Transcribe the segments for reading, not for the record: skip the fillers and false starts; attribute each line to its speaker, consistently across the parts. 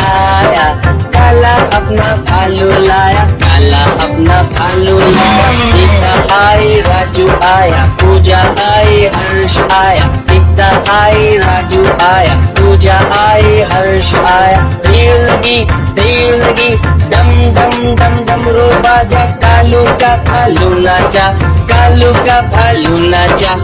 Speaker 1: आया, काला अपना भालू लाया, काला अपना भालू लाया। गीता आई, राजू आया, पूजा आई, हर्ष आया। गीता आई, राजू आया, पूजा आई, हर्ष आया। भीड़ लगी, डम डम डम डमरू बाजा। कालू का भालू नाचा, कालू का भालू नाचा।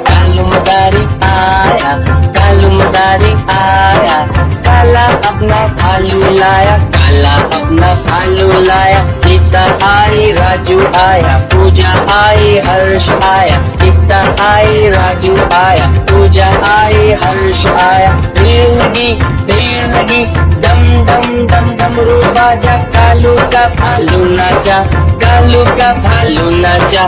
Speaker 1: कालू मदारी आया, कालू मदारी आया, काला अपना भालू लाया, काला अपना भालू लाया। गीता आई, राजू आया, पूजा आई, हर्ष आया। गीता आई, राजू आया, पूजा आई, हर्ष आया। भीड़ लगी, डम डम डम डमरू बाजा। कालू का भालू नाचा, कालू का भालू नाचा।